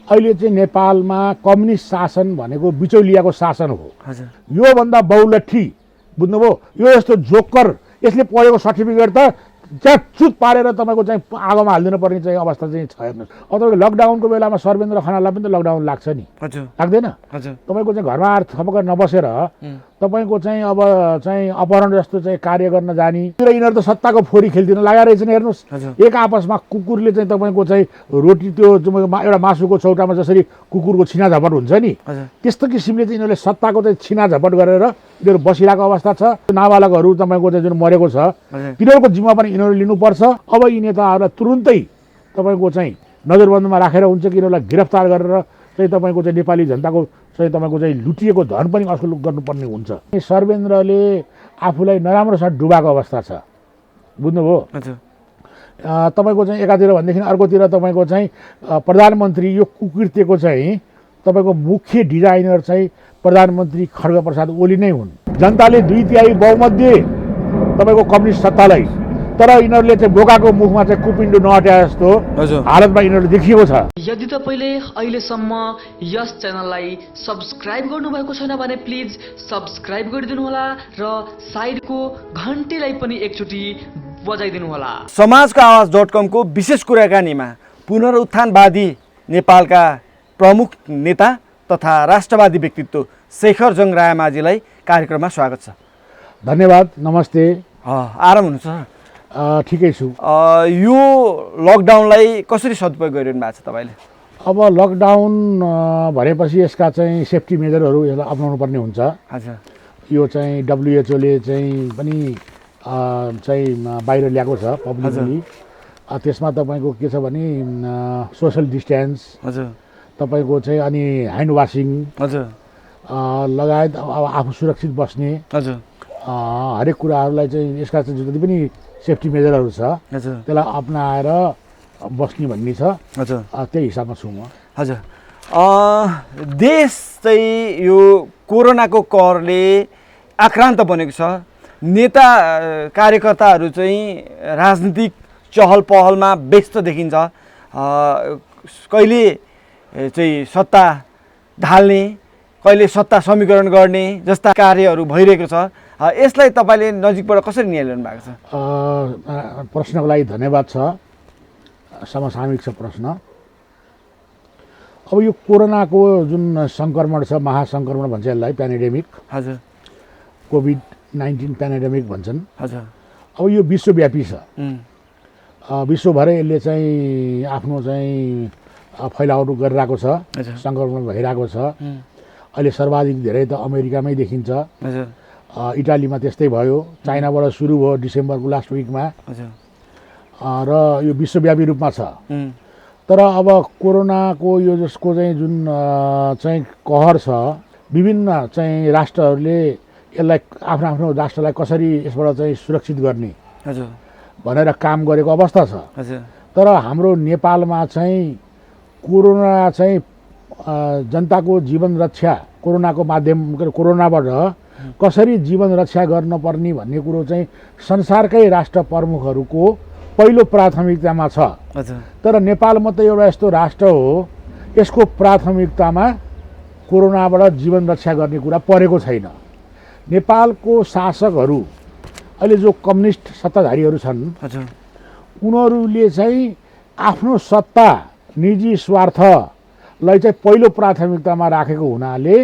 अहिले चाहिँ नेपालमा कम्युनिस्ट शासन भनेको बिचौलियाको शासन हो। हजुर योभन्दा बहुलट्ठी बुझ्नुभयो, यो यस्तो जोकर यसले पढेको सर्टिफिकेट त च्याचुत पारेर तपाईँको चाहिँ आगोमा हालिदिनु पर्ने चाहिँ अवस्था चाहिँ छ। हेर्नुहोस्, अब तपाईँको लकडाउनको बेलामा सर्वेन्द्र खनाललाई पनि त लकडाउन लाग्छ नि, हजुर लाग्दैन? हजुर तपाईँको चाहिँ घरमा आएर थपक्क नबसेर तपाईँको चाहिँ अब चाहिँ अपहरण जस्तो चाहिँ कार्य गर्न जाने र यिनीहरू त सत्ताको फोरी खेलिदिन लागेर रहेछ नि। हेर्नुहोस्, हजुर एक आपसमा कुकुरले चाहिँ तपाईँको चाहिँ रोटी त्यो एउटा मासुको चौटामा जसरी कुकुरको छिनाझपट हुन्छ नि, हजुर त्यस्तो किसिमले चाहिँ यिनीहरूले सत्ताको चाहिँ छिनाझपट गरेर यिनीहरू बसिरहेको अवस्था छ। नाबालकहरू तपाईँको चाहिँ जुन मरेको छ हजुर तिनीहरूको जिम्मा पनि यिनीहरू लिनुपर्छ। अब यी नेताहरूलाई तुरुन्तै तपाईँको चाहिँ नजरबन्दमा राखेर हुन्छ कि यिनीहरूलाई गिरफ्तार गरेर चाहिँ तपाईँको चाहिँ नेपाली जनताको चाहिँ तपाईँको चाहिँ लुटिएको धन पनि असुल गर्नुपर्ने हुन्छ। सर्वेन्द्रले आफूलाई नराम्रोसँग डुबाएको अवस्था छ, बुझ्नुभयो? हजुर तपाईँको चाहिँ एकातिर भनेदेखि अर्कोतिर तपाईँको चाहिँ प्रधानमन्त्री यो कुकृत्यको चाहिँ तपाईँको मुख्य डिजाइनर चाहिँ प्रधानमन्त्री खड्गप्रसाद ओली नै हुन्। जनताले 2/3 बहुमतले तपाईँको कम्युनिस्ट सत्तालाई, तर यिनीहरूले चाहिँ बोकाको मुखमा चाहिँ कुपिन्डो नअट्याए जस्तो हजुर हालतमा यिनीहरू देखिएको छ। यदि तपाईँले अहिलेसम्म यस च्यानललाई सब्सक्राइब गर्नुभएको छैन भने प्लिज सब्सक्राइब गरिदिनुहोला र साइडको घन्टीलाई पनि एकचोटि बजाइदिनुहोला। समाजको आवाज.com को विशेष कुराकानीमा पुनरुत्थानवादी नेपालका प्रमुख नेता तथा राष्ट्रवादी व्यक्तित्व शेखर जङ रायमाझीलाई कार्यक्रममा स्वागत छ। धन्यवाद, नमस्ते। आराम हुनुहुन्छ सर? ठिकै छु। यो लकडाउनलाई कसरी सदुपयोग गरिरहनु भएको छ तपाईँले? अब लकडाउन भनेपछि यसका चाहिँ सेफ्टी मेजरहरू यसलाई अप्नाउनु पर्ने हुन्छ। हजुर यो चाहिँ WHO ले चाहिँ पनि चाहिँ बाहिर ल्याएको छ पब्लिकली। त्यसमा तपाईँको के छ भने सोसल डिस्टेन्स, हजुर तपाईँको चाहिँ अनि ह्यान्ड वासिङ हजुर लगायत अब आफू सुरक्षित बस्ने हजुर हरेक कुराहरूलाई चाहिँ यसका चाहिँ जति पनि सेफ्टी मेजरहरू छ हजुर त्यसलाई अप्नाएर बस्ने भन्ने छ। हजुर त्यही हिसाबमा छु म। हजुर देश चाहिँ यो कोरोनाको कहरले आक्रान्त बनेको छ। नेता कार्यकर्ताहरू चाहिँ राजनीतिक चहल पहलमा व्यस्त देखिन्छ। कहिले चाहिँ सत्ता ढाल्ने, कहिले सत्ता समीकरण गर्ने जस्ता कार्यहरू भइरहेको छ। यसलाई तपाईँले नजिकबाट कसरी निहालिरहनु भएको छ? प्रश्नको लागि धन्यवाद छ, समसामयिक छ प्रश्न। अब यो कोरोनाको जुन सङ्क्रमण छ, महासङ्क्रमण भन्छ यसलाई, पेन्डेमिक, हजुर कोभिड-19 पेन्डेमिक भन्छन्। हजुर अब यो विश्वव्यापी छ, विश्वभरै यसले चाहिँ आफ्नो चाहिँ फैलावट गरिरहेको छ, सङ्क्रमण भइरहेको छ। अहिले सर्वाधिक धेरै त अमेरिकामै देखिन्छ, हजुर इटालीमा त्यस्तै भयो, चाइनाबाट सुरु भयो डिसेम्बरको लास्ट विकमा, हजुर र यो विश्वव्यापी रूपमा छ। तर अब कोरोनाको यो जसको चाहिँ जुन चाहिँ कहर छ, विभिन्न चाहिँ राष्ट्रहरूले यसलाई आफ्नो आफ्नो राष्ट्रलाई कसरी यसबाट चाहिँ सुरक्षित गर्ने हजुर भनेर काम गरेको अवस्था छ। हजुर तर हाम्रो नेपालमा चाहिँ कोरोना चाहिँ जनताको जीवन रक्षा, कोरोनाको माध्यम कोरोनाबाट कसरी जीवन रक्षा गर्नुपर्ने भन्ने कुरो चाहिँ संसारकै राष्ट्र प्रमुखहरूको पहिलो प्राथमिकतामा छ। तर नेपाल मात्रै एउटा यस्तो राष्ट्र हो यसको प्राथमिकतामा कोरोनाबाट जीवन रक्षा गर्ने कुरा परेको छैन। नेपालको शासकहरू अहिले जो कम्युनिस्ट सत्ताधारीहरू छन् उनीहरूले चाहिँ आफ्नो सत्ता, निजी स्वार्थलाई चाहिँ पहिलो प्राथमिकतामा राखेको हुनाले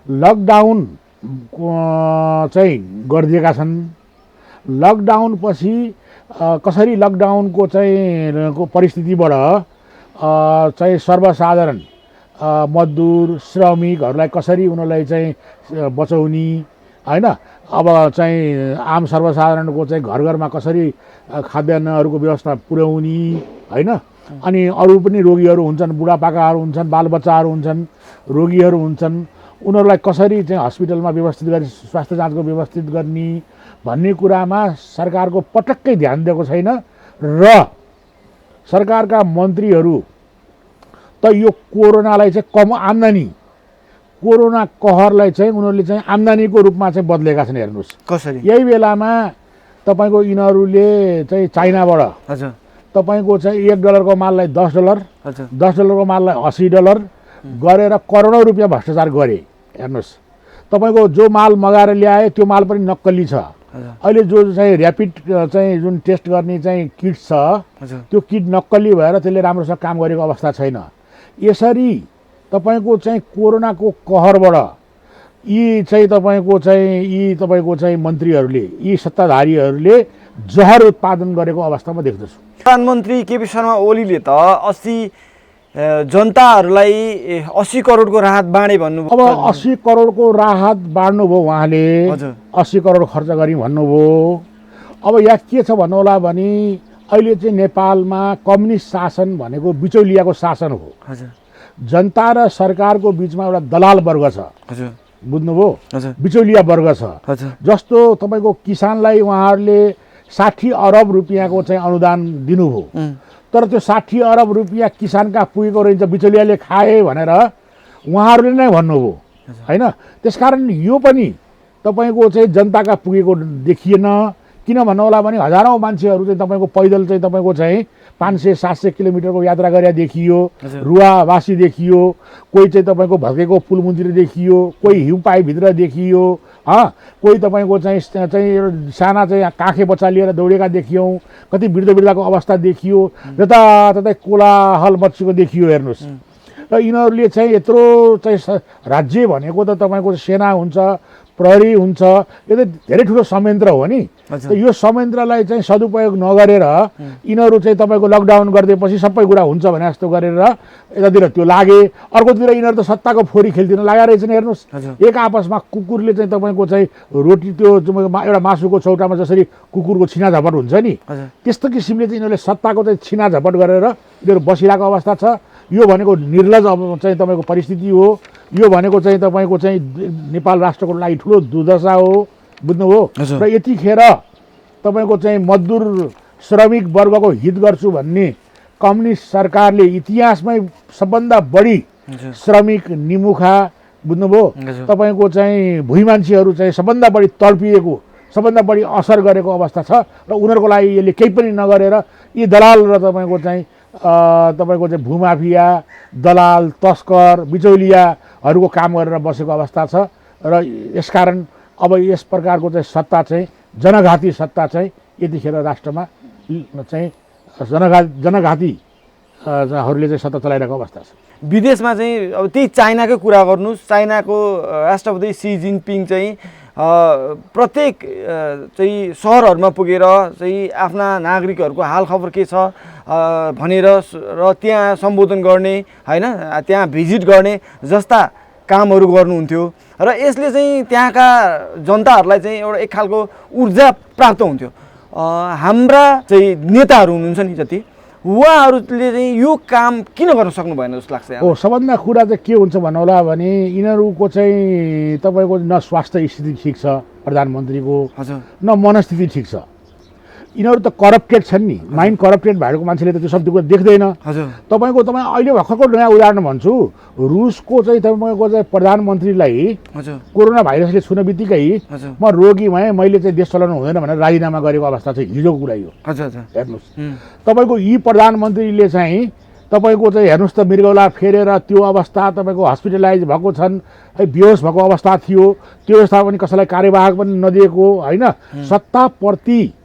लकडाउन चाहिँ गरिदिएका छन्। लकडाउन पछि कसरी लकडाउनको चाहिँ परिस्थितिबाट चाहिँ सर्वसाधारण मजदुर श्रमिकहरूलाई कसरी उनीहरूलाई चाहिँ बचाउने हैन, अब चाहिँ आम सर्वसाधारणको चाहिँ घर घरमा कसरी खाद्यान्नहरूको व्यवस्था पुर्याउने हैन, अनि अरू पनि रोगीहरू हुन्छन्, बुढापाकाहरू हुन्छन्, बालबच्चाहरू हुन्छन्, रोगीहरू हुन्छन्, उनीहरूलाई कसरी चाहिँ हस्पिटलमा व्यवस्थित गरी स्वास्थ्य जाँचको व्यवस्थित गर्ने भन्ने कुरामा सरकारको पटक्कै ध्यान दिएको छैन। र सरकारका मन्त्रीहरू त यो कोरोनालाई चाहिँ कम आम्दानी, कोरोना कहरलाई चाहिँ उनीहरूले चाहिँ आम्दानीको रूपमा चाहिँ बदलेका छन्। हेर्नुहोस् कसरी यही बेलामा तपाईँको यिनीहरूले चाहिँ चाइनाबाट तपाईँको चाहिँ $1 माललाई $10, हजुर $10 माललाई $80 गरेर करोडौँ रुपियाँ भ्रष्टाचार गरे। हेर्नुहोस्, तपाईँको जो माल मगाएर ल्याए त्यो माल पनि नक्कली छ। अहिले जो चाहिँ ऱ्यापिड चाहिँ जुन टेस्ट गर्ने चाहिँ किट छ हजुर त्यो किट नक्कली भएर त्यसले राम्रोसँग काम गरेको अवस्था छैन। यसरी तपाईँको चाहिँ कोरोनाको कहरबाट यी तपाईँको चाहिँ मन्त्रीहरूले, यी सत्ताधारीहरूले जहर उत्पादन गरेको अवस्थामा देख्दछु। प्रधानमन्त्री केपी शर्मा ओलीले त 80 जनताहरूलाई 80 करोडको राहत बाँडे भन्नुभयो। अब 80 करोडको राहत बाँड्नुभयो उहाँले, हजुर 80 करोड खर्च गरी भन्नुभयो। अब यहाँ के छ भन्नु होला भने अहिले चाहिँ नेपालमा कम्युनिस्ट शासन भनेको बिचौलियाको शासन हो। हजुर जनता र सरकारको बिचमा एउटा दलाल वर्ग छ। हजुर बुझ्नुभयो? हजुर बिचौलिया वर्ग छ। हजुर जस्तो तपाईँको किसानलाई उहाँहरूले 60 अरब रुपियाँको चाहिँ अनुदान दिनुभयो, तर त्यो 60 अरब रुपियाँ किसानका पुगेको रहन्छ, बिचौलियाले खाए भनेर उहाँहरूले नै भन्नुभयो होइन। त्यसकारण यो पनि तपाईँको चाहिँ जनताका पुगेको देखिएन। किन भन्नु होला भने हजारौँ मान्छेहरू चाहिँ तपाईँको पैदल चाहिँ तपाईँको चाहिँ 500-700 किलोमिटरको यात्रा गरेर देखियो, रुवावासी देखियो, कोही चाहिँ तपाईँको भत्केको पुलमुन्तिर देखियो, कोही हिउँ पाइपभित्र देखियो, कोही तपाईँको चाहिँ साना चाहिँ काखे बच्चा लिएर दौडेका देखियौँ, कति वृद्धको अवस्था देखियो, जताततै कोलाहल मच्चिएको देखियो। हेर्नुहोस्, र यिनीहरूले चाहिँ यत्रो चाहिँ राज्य भनेको त तपाईँको सेना हुन्छ, प्रहरी हुन्छ, यो त धेरै ठुलो संयन्त्र हो नि। यो संयन्त्रलाई चाहिँ सदुपयोग नगरेर यिनीहरू चाहिँ तपाईँको लकडाउन गरिदिएपछि सबै कुरा हुन्छ भने जस्तो गरेर यतातिर त्यो लागे, अर्कोतिर यिनीहरू त सत्ताको फोरी खेल्दिन लागेर रहेछन्। हेर्नुहोस्, एक आपसमा कुकुरले चाहिँ तपाईँको चाहिँ रोटी त्यो एउटा मासुको चौटामा जसरी कुकुरको छिना झपट हुन्छ नि, त्यस्तो किसिमले चाहिँ यिनीहरूले सत्ताको चाहिँ छिना झपट गरेर यिनीहरू बसिरहेको अवस्था छ। यो भनेको निर्लज चाहिँ तपाईँको परिस्थिति हो। यो भनेको चाहिँ तपाईँको चाहिँ नेपाल राष्ट्रको लागि ठुलो दुर्दशा हो। बुझ्नुभयो? र यतिखेर तपाईँको चाहिँ मजदुर श्रमिक वर्गको हित गर्छु भन्ने कम्युनिस्ट सरकारले इतिहासमै सबभन्दा बढी श्रमिक निमुखा, बुझ्नुभयो, तपाईँको चाहिँ भुइँ मान्छेहरू चाहिँ सबभन्दा बढी तडपिएको, सबभन्दा बढी असर गरेको अवस्था छ। र उनीहरूको लागि यसले केही पनि नगरेर यी दलाल र तपाईँको चाहिँ भूमाफिया, दलाल, तस्कर, बिचौलियाहरूको काम गरेर बसेको अवस्था छ। र यसकारण अब यस प्रकारको चाहिँ सत्ता चाहिँ जनघाती सत्ता चाहिँ यतिखेर राष्ट्रमा चाहिँ जनघातीहरूले चाहिँ सत्ता चलाइरहेको अवस्था छ। विदेशमा चाहिँ अब त्यही चाइनाकै कुरा गर्नुहोस्, चाइनाको राष्ट्रपति सी जिनपिङ चाहिँ प्रत्येक चाहिँ सहरहरूमा पुगेर चाहिँ आफ्ना नागरिकहरूको हालखबर के छ भनेर र त्यहाँ सम्बोधन गर्ने होइन, त्यहाँ भिजिट गर्ने जस्ता कामहरू गर्नुहुन्थ्यो। र यसले चाहिँ त्यहाँका जनताहरूलाई चाहिँ एउटा एक खालको ऊर्जा प्राप्त हुन्थ्यो। हाम्रा चाहिँ नेताहरू हुनुहुन्छ नि जति, उहाँहरूले चाहिँ यो काम किन गर्न सक्नु भएन जस्तो लाग्छ? हो, सबभन्दा कुरा चाहिँ के हुन्छ भन्नु होला भने यिनीहरूको चाहिँ तपाईँको न स्वास्थ्य स्थिति ठिक छ प्रधानमन्त्रीको, न मनस्थिति ठिक छ। यिनीहरू त करप्टेड छन् नि, माइन्ड करप्टेड भएको मान्छेले त त्यो सब कुरा देख्दैन। तपाईँ अहिले भर्खरको नयाँ उदाहरण भन्छु, रुसको चाहिँ तपाईँको चाहिँ प्रधानमन्त्रीलाई कोरोना भाइरसले छुन बित्तिकै म रोगी भएँ, मैले चाहिँ देश चलाउनु हुँदैन भनेर राजीनामा गरेको अवस्था चाहिँ हिजोको कुरा यो। हेर्नुहोस्, तपाईँको यी प्रधानमन्त्रीले चाहिँ तपाईँको चाहिँ हेर्नुहोस् त मृगौला फेरेर त्यो अवस्था तपाईँको हस्पिटलाइज भएको छन्, बेहोस भएको अवस्था थियो, त्यो अवस्था पनि कसैलाई कार्यवाहक पनि नदिएको होइन। सत्ताप्रति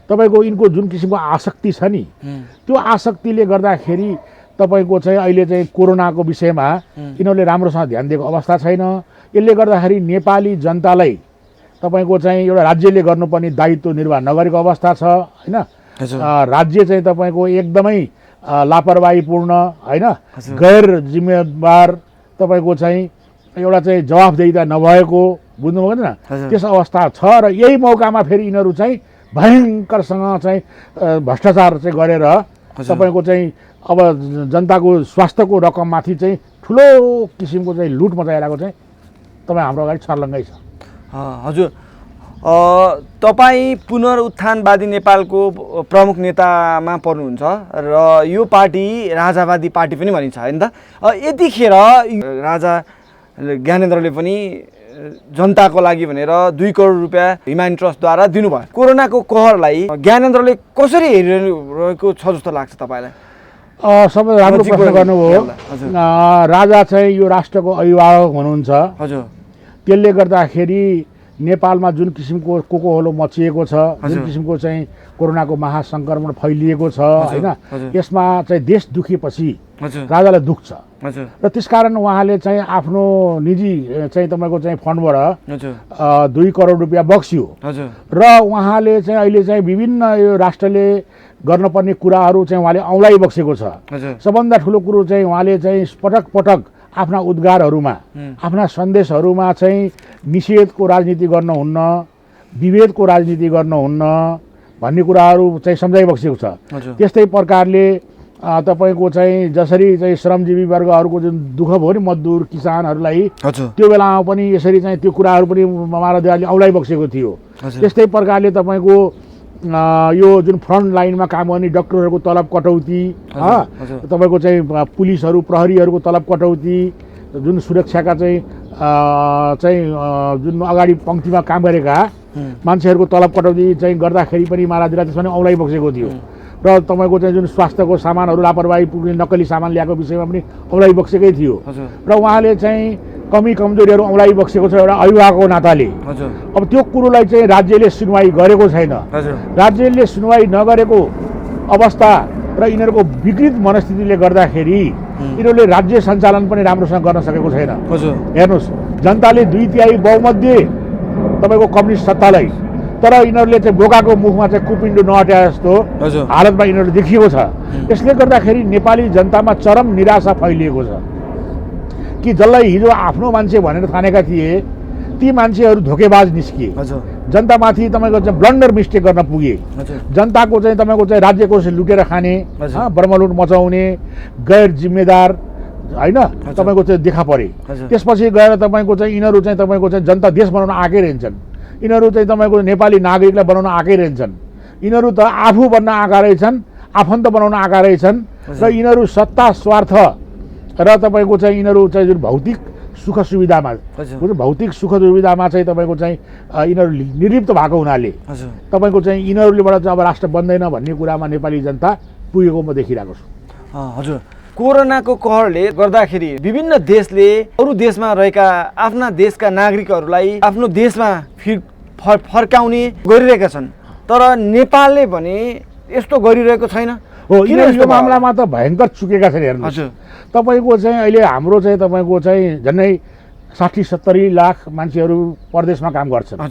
तपाईँको यिनको जुन किसिमको आसक्ति छ नि, त्यो आसक्तिले गर्दाखेरि तपाईँको चाहिँ अहिले चाहिँ कोरोनाको विषयमा यिनीहरूले राम्रोसँग ध्यान दिएको अवस्था छैन। यसले गर्दाखेरि नेपाली जनतालाई तपाईँको चाहिँ एउटा राज्यले गर्नुपर्ने दायित्व निर्वाह नगरेको अवस्था छ होइन। राज्य चाहिँ तपाईँको एकदमै लापरवाहीपूर्ण होइन, गैर जिम्मेवार, तपाईँको चाहिँ एउटा चाहिँ जवाफदेहिता नभएको, बुझ्नुभयो न, त्यस अवस्था छ। र यही मौकामा फेरि यिनीहरू चाहिँ भयङ्करसँग चाहिँ भ्रष्टाचार चाहिँ गरेर तपाईँको चाहिँ अब जनताको स्वास्थ्यको रकममाथि चाहिँ ठुलो किसिमको चाहिँ लुट मचाइरहेको चाहिँ तपाईँ हाम्रो अगाडि छर्लङ्गै छ। हजुर, तपाईँ पुनरुत्थानवादी नेपालको प्रमुख नेतामा पर्नुहुन्छ र यो पार्टी राजावादी पार्टी पनि भनिन्छ होइन त। यतिखेर राजा ज्ञानेन्द्रले पनि जनताको लागि भनेर 2 करोड रुपियाँ हिमानी ट्रस्टद्वारा दिनुभयो। कोरोनाको कहरलाई ज्ञानेन्द्रले कसरी हेरिरहेको छ जस्तो लाग्छ तपाईँलाई? सबै राम्रो नजिकको प्रश्न गर्नुभयो। हजुर। राजा चाहिँ यो राष्ट्रको अभिभावक हुनुहुन्छ। हजुर त्यसले गर्दाखेरि नेपालमा जुन किसिमको कोकोहोलो मचिएको छ, जुन किसिमको चाहिँ कोरोनाको महासङ्क्रमण फैलिएको छ होइन, यसमा चाहिँ देश दुखेपछि राजालाई दुःख छ र त्यसकारण उहाँले चाहिँ आफ्नो निजी चाहिँ तपाईँको चाहिँ फन्डबाट 2 करोड रुपियाँ बक्स्यो र उहाँले चाहिँ अहिले चाहिँ विभिन्न यो राष्ट्रले गर्नुपर्ने कुराहरू चाहिँ उहाँले औँलाई बक्सेको छ। सबभन्दा ठुलो कुरो चाहिँ उहाँले चाहिँ पटक पटक आफ्ना उद्गारहरूमा आफ्ना सन्देशहरूमा चाहिँ निषेधको राजनीति गर्नुहुन्न, विभेदको राजनीति गर्नुहुन्न भन्ने कुराहरू चाहिँ सम्झाइबक्सेको छ। त्यस्तै प्रकारले तपाईँको चाहिँ जसरी चाहिँ श्रमजीवी वर्गहरूको जुन दुःख भयो नि मजदुर किसानहरूलाई, त्यो बेलामा पनि यसरी चाहिँ त्यो कुराहरू पनि महाराजाले औँलाई बक्सेको थियो। त्यस्तै प्रकारले तपाईँको यो जुन फ्रन्ट लाइनमा काम गर्ने डक्टरहरूको तलब कटौती, तपाईँको चाहिँ पुलिसहरू प्रहरीहरूको तलब कटौती, जुन सुरक्षाका चाहिँ जुन अगाडि पङ्क्तिमा काम गरेका मान्छेहरूको तलब कटौती चाहिँ गर्दाखेरि पनि महाराजलाई त्यसमा औँलाई बक्सेको थियो र तपाईँको चाहिँ जुन स्वास्थ्यको सामानहरू लापरवाही पुग्ने नक्कली सामान ल्याएको विषयमा पनि औँलाई बक्सेकै थियो र उहाँले चाहिँ कमी कमजोरीहरू औँलाई बक्सेको छ एउटा अभिभावकको नाताले। अब त्यो कुरोलाई चाहिँ राज्यले सुनवाई गरेको छैन। राज्यले सुनवाई नगरेको अवस्था र यिनीहरूको विकृत मनस्थितिले गर्दाखेरि यिनीहरूले राज्य सञ्चालन पनि राम्रोसँग गर्न सकेको छैन। हेर्नुहोस्, जनताले 2/3 बहुमतले तपाईँको कम्युनिस्ट सत्तालाई, तर यिनीहरूले चाहिँ बोकाको मुखमा चाहिँ कुपिन्डो नअट्याए जस्तो हालतमा यिनीहरू देखिएको छ। यसले गर्दाखेरि नेपाली जनतामा चरम निराशा फैलिएको छ कि जसलाई हिजो आफ्नो मान्छे भनेर ठानेका थिए ती मान्छेहरू धोकेबाज निस्किए, जनतामाथि तपाईँको चाहिँ ब्लन्डर मिस्टेक गर्न पुगे, जनताको चाहिँ तपाईँको चाहिँ राज्यको लुटेर खाने, ब्रह्मलुट मचाउने गैर जिम्मेदार होइन तपाईँको चाहिँ देखा परे। त्यसपछि गएर तपाईँको चाहिँ यिनीहरू चाहिँ तपाईँको चाहिँ जनता देश बनाउन आएकै रहन्छन्, यिनीहरू चाहिँ तपाईँको नेपाली नागरिकलाई बनाउन आएकै रहन्छन्। यिनीहरू त आफू बन्न आएका रहेछन्, आफन्त बनाउन आएका रहेछन् र यिनीहरू सत्ता स्वार्थ र तपाईँको चाहिँ यिनीहरू चाहिँ जुन भौतिक सुख सुविधामा भौतिक सुख सुविधामा चाहिँ तपाईँको चाहिँ यिनीहरू निर्लिप्त भएको हुनाले तपाईँको चाहिँ यिनीहरूलेबाट चाहिँ अब राष्ट्र बन्दैन भन्ने कुरामा नेपाली जनता पुगेको म देखिरहेको छु। हजुर, कोरोनाको कहरले गर्दाखेरि विभिन्न देशले अरू देशमा रहेका आफ्ना देशका नागरिकहरूलाई आफ्नो देशमा फर्काउने गरिरहेका छन्, तर नेपालले भने यस्तो गरिरहेको छैन। यो मामलामा त भयङ्कर चुकेका छन्। हेर्नुहोस्, तपाईँको चाहिँ अहिले हाम्रो चाहिँ तपाईँको चाहिँ झन्डै 60-70 लाख मान्छेहरू परदेशमा काम गर्छन्।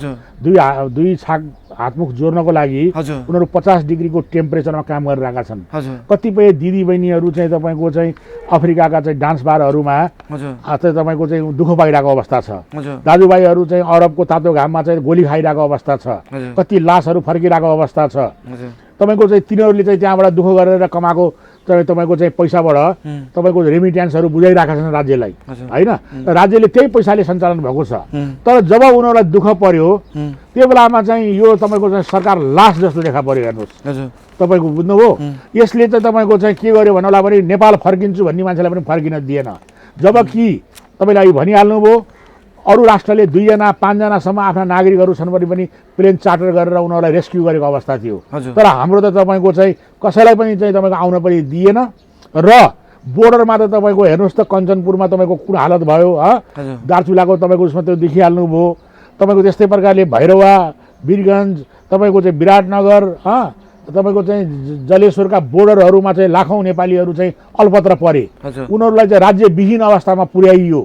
दुई छाक हातमुख जोड्नको लागि उनीहरू 50 डिग्रीको टेम्परेचरमा काम गरिरहेका छन्। कतिपय दिदीबहिनीहरू चाहिँ तपाईँको चाहिँ अफ्रिकाका चाहिँ डान्स बारहरूमा चाहिँ तपाईँको चाहिँ दुःख पाइरहेको अवस्था छ। दाजुभाइहरू चाहिँ अरबको तातो घाममा चाहिँ गोली खाइरहेको अवस्था छ। कति लासहरू फर्किरहेको अवस्था छ। तपाईँको चाहिँ तिनीहरूले चाहिँ त्यहाँबाट दुःख गरेर कमाएको तपाईँको चाहिँ पैसाबाट तपाईँको रेमिट्यान्सहरू बुझाइरहेका छन् राज्यलाई होइन। राज्यले त्यही पैसाले सञ्चालन भएको छ। तर जब उनीहरूलाई दुःख पर्यो त्यो बेलामा चाहिँ यो तपाईँको चाहिँ सरकार लास जस्तो देखा पर्यो। हेर्नुहोस्, तपाईँको बुझ्नुभयो। यसले चाहिँ तपाईँको चाहिँ के गर्यो भन्नुलाई पनि नेपाल फर्किन्छु भन्ने मान्छेलाई पनि फर्किन दिएन। जबकि तपाईँले अहिले भनिहाल्नुभयो अरू राष्ट्रले 2-5जनासम्म आफ्ना नागरिकहरू छन् भने पनि प्लेन चार्टर गरेर उनीहरूलाई रेस्क्यु गरेको अवस्था थियो। तर हाम्रो त तपाईँको चाहिँ कसैलाई पनि चाहिँ तपाईँको आउन पनि दिएन र बोर्डरमा त तपाईँको हेर्नुहोस् त कञ्चनपुरमा तपाईँको कुन हालत भयो, दार्चुलाको तपाईँको उसमा त्यो देखिहाल्नुभयो। तपाईँको त्यस्तै प्रकारले भैरवा, वीरगञ्ज, तपाईँको चाहिँ विराटनगर, तपाईँको चाहिँ जलेश्वरका बोर्डरहरूमा चाहिँ लाखौँ नेपालीहरू चाहिँ अल्पत्र परे। उनीहरूलाई चाहिँ राज्यविहीन अवस्थामा पुर्याइयो।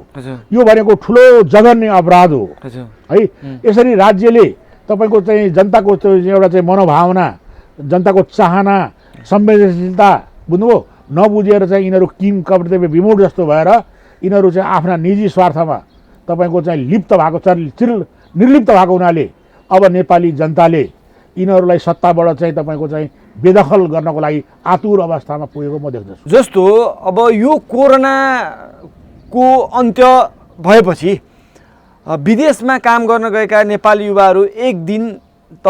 यो भनेको ठुलो जघन्य अपराध हो है। यसरी राज्यले तपाईँको चाहिँ जनताको एउटा चाहिँ मनोभावना, जनताको चाहना, संवेदनशीलता बुझ्नुभयो नबुझेर चाहिँ यिनीहरू किम कर्तव्य विमूढ जस्तो भएर यिनीहरू चाहिँ आफ्ना निजी स्वार्थमा तपाईँको चाहिँ निर्लिप्त भएको हुनाले अब नेपाली जनताले यिनीहरूलाई सत्ताबाट चाहिँ तपाईँको चाहिँ बेदखल गर्नको लागि आतुर अवस्थामा पुगेको म देख्दछु। जस्तो अब यो कोरोनाको अन्त्य भएपछि विदेशमा काम गर्न गएका नेपाली युवाहरू एक दिन त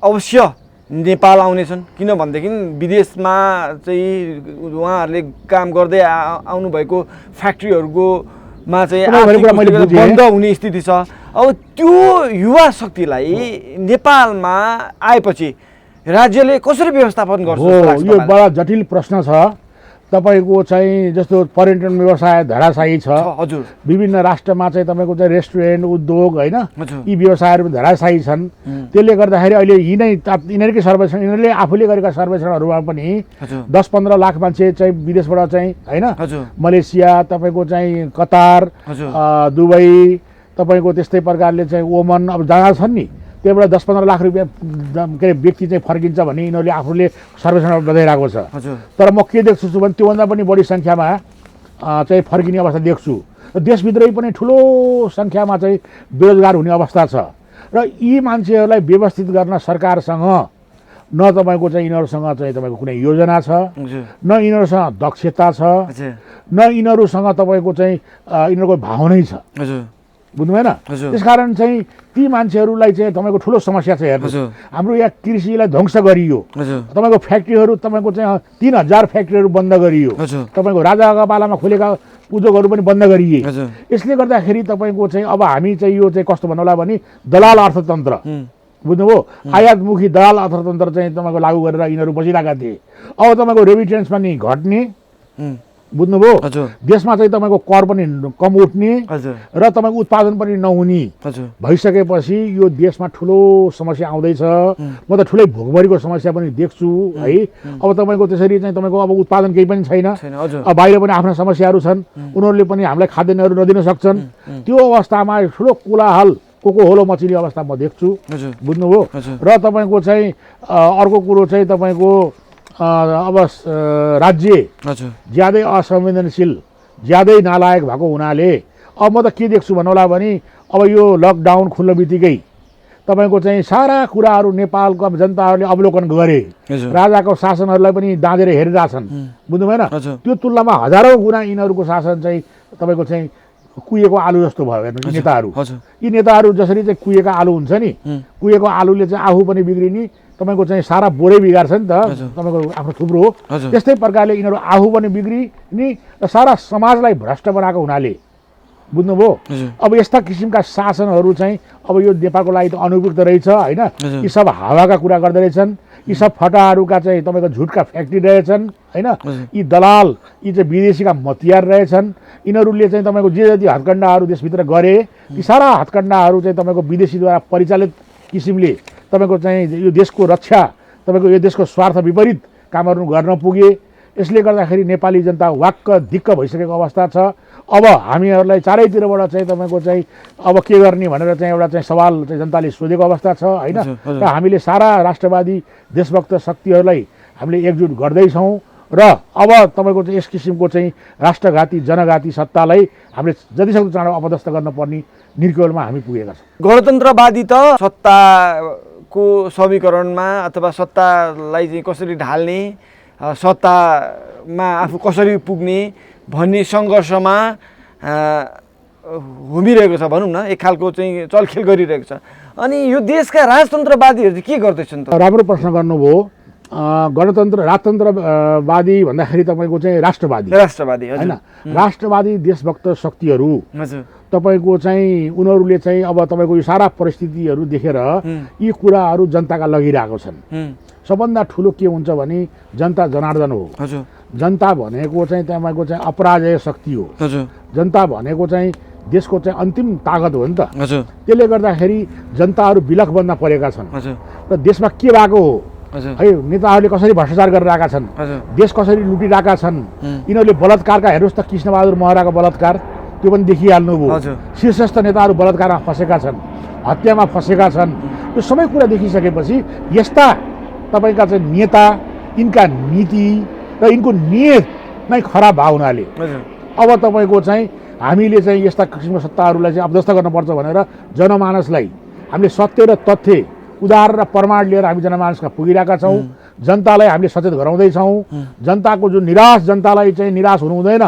अवश्य नेपाल आउनेछन्, किनभनेदेखि विदेशमा चाहिँ उहाँहरूले काम गर्दै आउनुभएको फ्याक्ट्रीहरूकोमा चाहिँ बन्द हुने स्थिति छ। अब त्यो युवा शक्तिलाई नेपालमा आएपछि राज्यले कसरी व्यवस्थापन गर्छ हो, जस्तो लाग्छ यो तपाईँलाई? बडा जटिल प्रश्न छ। तपाईँको चाहिँ जस्तो पर्यटन व्यवसाय धराशायी छ, हजुर विभिन्न राष्ट्रमा चाहिँ तपाईँको चाहिँ रेस्टुरेन्ट उद्योग होइन, हजुर यी व्यवसायहरू धराशायी छन्। त्यसले गर्दाखेरि अहिले यिनीहरूकै सर्वेक्षण, यिनीहरूले आफूले गरेका सर्वेक्षणहरूमा पनि हजुर 10-15 लाख मान्छे चाहिँ विदेशबाट चाहिँ होइन, हजुर मलेसिया, तपाईँको चाहिँ कतार, हजुर दुबई, तपाईँको त्यस्तै प्रकारले चाहिँ ओमन अब जहाँ छन् नि, त्यहाँबाट 10-15 लाख रुपियाँ के अरे व्यक्ति चाहिँ फर्किन्छ भन्ने यिनीहरूले आफूले सर्वेक्षण बताइरहेको छ। हजुर तर म के देख्छु भने त्योभन्दा पनि बढी सङ्ख्यामा चाहिँ फर्किने अवस्था देख्छु र देशभित्रै पनि ठुलो सङ्ख्यामा चाहिँ बेरोजगार हुने अवस्था छ। र यी मान्छेहरूलाई व्यवस्थित गर्न सरकारसँग न तपाईँको चाहिँ यिनीहरूसँग चाहिँ तपाईँको कुनै योजना छ, हजुर न यिनीहरूसँग दक्षता छ, हजुर न यिनीहरूसँग तपाईँको चाहिँ यिनीहरूको भावनै छ। हजुर बुझ्नु भएन? हजुर। त्यसकारण चाहिँ ती मान्छेहरूलाई चाहिँ तपाईँको ठुलो समस्या छ। हेर्नु, हजुर हाम्रो यहाँ कृषिलाई ध्वंस गरियो, हजुर तपाईँको फ्याक्ट्रीहरू, तपाईँको चाहिँ 3000 फ्याक्ट्रीहरू बन्द गरियो, हजुर तपाईँको राजाका पालामा खोलेका उद्योगहरू पनि बन्द गरिए। हजुर यसले गर्दाखेरि तपाईँको चाहिँ अब हामी चाहिँ यो चाहिँ कस्तो भन्नु होला भने दलाल अर्थतन्त्र, बुझ्नुभयो, आयातमुखी दलाल अर्थतन्त्र चाहिँ तपाईँको लागू गरेर यिनीहरू बसिरहेका थिए। अब तपाईँको रेमिटेन्समा नि घट्ने, बुझ्नुभयो, हजुर देशमा चाहिँ तपाईँको कर पनि कम उठ्ने हजुर र तपाईँको उत्पादन पनि नहुने हजुर भइसकेपछि यो देशमा ठुलो समस्या आउँदैछ। म त ठुलै भोकमरीको समस्या पनि देख्छु है। अब तपाईँको त्यसरी चाहिँ तपाईँको अब उत्पादन केही पनि छैन, छैन हजुर अब बाहिर पनि आफ्ना समस्याहरू छन्, उनीहरूले पनि हामीलाई खाद्यान्नहरू नदिन सक्छन्। त्यो अवस्थामा ठुलो कोलाहल कोकोहोलो मचिने अवस्था म देख्छु, हजुर बुझ्नुभयो। हजुर र तपाईँको चाहिँ अर्को कुरो चाहिँ तपाईँको अब राज्य हजुर ज्यादै असंवेदनशील, ज्यादै नालायक भएको हुनाले अब म त के देख्छु भन्नु होला भने अब यो लकडाउन खुल्ने बित्तिकै तपाईँको चाहिँ सारा कुराहरू नेपालको अब जनताहरूले अवलोकन गरे, हजुर राजाको शासनहरूलाई पनि दाँजेर हेरिरहेछन्, बुझ्नु भएन? हजुर त्यो तुलनामा हजारौँ गुणा यिनीहरूको शासन चाहिँ तपाईँको चाहिँ कुहिएको आलु जस्तो भयो। हेर्नु, यी नेताहरू, हजुर यी नेताहरू जसरी चाहिँ कुहिएको आलु हुन्छ नि, कुहिएको आलुले चाहिँ आफू पनि बिग्रिने, तपाईँको चाहिँ सारा बोरै बिगार्छ नि त तपाईँको आफ्नो थुप्रो हो। हजुर त्यस्तै प्रकारले यिनीहरू आफू पनि बिग्रिने र सारा समाजलाई भ्रष्ट बनाएको हुनाले, बुझ्नुभयो। हजुर अब यस्ता किसिमका शासनहरू चाहिँ अब यो नेपालको लागि त अनुपयुक्त रहेछ होइन। हजुर। यी सब हावाका कुरा गर्दै रहेछन्, यी सब फटाहरूका चाहिँ तपाईँको झुटका फ्याक्ट्री रहेछन् होइन। यी दलाल, यी चाहिँ विदेशीका मतियार रहेछन्। यिनीहरूले चाहिँ तपाईँको जे जति हत्कण्डाहरू देशभित्र गरे, यी सारा हत्कण्डाहरू चाहिँ तपाईँको विदेशीद्वारा परिचालित किसिमले तपाईँको चाहिँ यो देशको रक्षा, तपाईँको यो देशको स्वार्थ विपरीत कामहरू गर्न पुगे। यसले गर्दाखेरि नेपाली जनता वाक्क दिक्क भइसकेको अवस्था छ। अब हामीहरूलाई चारैतिरबाट चाहिँ तपाईँको चाहिँ अब के गर्ने भनेर चाहिँ एउटा चाहिँ सवाल चाहिँ जनताले सोधेको अवस्था छ होइन। र हामीले सारा राष्ट्रवादी देशभक्त शक्तिहरूलाई हामीले एकजुट गर्दैछौँ र अब तपाईँको चाहिँ यस किसिमको चाहिँ राष्ट्रघाती जनघाती सत्तालाई हामीले जतिसक्दो चाँडो अपदस्थ गर्न पर्ने निर्कलमा हामी पुगेका छौँ। गणतन्त्रवादी त सत्ताको समीकरणमा अथवा सत्तालाई चाहिँ कसरी ढाल्ने, सत्तामा आफू कसरी पुग्ने भन्ने सङ्घर्षमा होमिरहेको छ भनौँ न, एक खालको चाहिँ चलखेल गरिरहेको छ। अनि यो देशका राजतन्त्रवादीहरू चाहिँ के गर्दैछन् त? राम्रो प्रश्न गर्नुभयो। राजतन्त्रवादी भन्दाखेरि तपाईँको चाहिँ राष्ट्रवादी होइन, राष्ट्रवादी देशभक्त शक्तिहरू हजुर तपाईँको चाहिँ उनीहरूले चाहिँ अब तपाईँको यो सारा परिस्थितिहरू देखेर यी कुराहरू जनताका लगिरहेको छन्। सबभन्दा ठुलो के हुन्छ भने जनता जनार्दन हो। हजुर जनता भनेको चाहिँ तपाईँको चाहिँ अपराजय शक्ति हो। हजुर जनता भनेको चाहिँ देशको चाहिँ अन्तिम ताकत हो नि त। हजुर त्यसले गर्दाखेरि जनताहरू विलख बन्न परेका छन् हजुर र देशमा के भएको हो हजुर है, नेताहरूले कसरी भ्रष्टाचार गरिरहेका छन्, हजुर देश कसरी लुटिरहेका छन्। यिनीहरूले बलात्कारका, हेर्नुहोस् त कृष्णबहादुर महराको बलात्कार, त्यो पनि देखिहाल्नुभयो। हजुर शीर्षस्थ नेताहरू बलात्कारमा फँसेका छन्, हत्यामा फँसेका छन्। यो सबै कुरा देखिसकेपछि यस्ता तपाईँका चाहिँ नेता, यिनका नीति र यिनको नियत नै खराब भएको हुनाले हजुर अब तपाईँको चाहिँ हामीले चाहिँ यस्ता किसिमको सत्ताहरूलाई चाहिँ अपदस्थ गर्नुपर्छ भनेर जनमानसलाई हामीले सत्य र तथ्य, उदाहरण र प्रमाण लिएर हामी जनमानसका पुगिरहेका छौँ। जनतालाई हामीले सचेत गराउँदैछौँ। जनताको जुन निराश, जनतालाई चाहिँ निराश हुनु हुँदैन,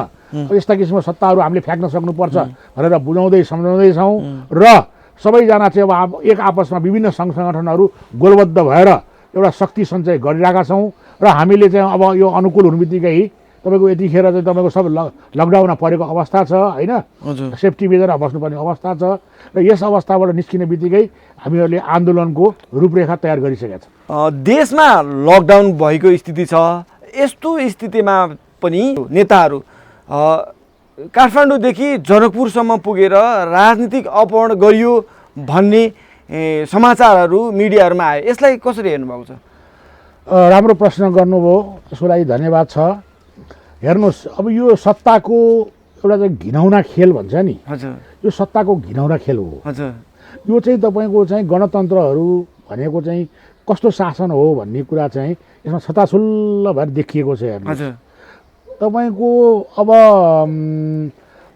यस्ता किसिमको सत्ताहरू हामीले फ्याँक्न सक्नुपर्छ भनेर बुझाउँदै सम्झाउँदैछौँ। र सबैजना चाहिँ अब एक आपसमा विभिन्न सङ्घ सङ्गठनहरू गोलबद्ध भएर एउटा शक्ति सञ्चय गरिरहेका छौँ। र हामीले चाहिँ अब यो अनुकूल हुनु बित्तिकै तपाईँको यतिखेर चाहिँ तपाईँको सब लकडाउनमा परेको अवस्था छ होइन, हजुर सेफ्टी मेजरमा बस्नुपर्ने अवस्था छ र यस अवस्थाबाट निस्किने बित्तिकै हामीहरूले आन्दोलनको रूपरेखा तयार गरिसकेका छौँ। देशमा लकडाउन भएको स्थिति छ। यस्तो स्थितिमा पनि नेताहरू काठमाडौँदेखि जनकपुरसम्म पुगेर राजनीतिक अपहरण गरियो भन्ने समाचारहरू मिडियाहरूमा आयो। यसलाई कसरी हेर्नुभएको छ? राम्रो प्रश्न गर्नुभयो, त्यसको लागि धन्यवाद छ। हेर्नुहोस्, अब यो सत्ताको एउटा चाहिँ घिनौना खेल भन्छ नि, हजुर यो सत्ताको घिनौना खेल हो। हजुर यो चाहिँ तपाईँको चाहिँ गणतन्त्रहरू भनेको चाहिँ कस्तो शासन हो भन्ने कुरा चाहिँ यसमा छताछुल्ल भएर देखिएको छ। हेर्नुहोस्, हजुर तपाईँको अब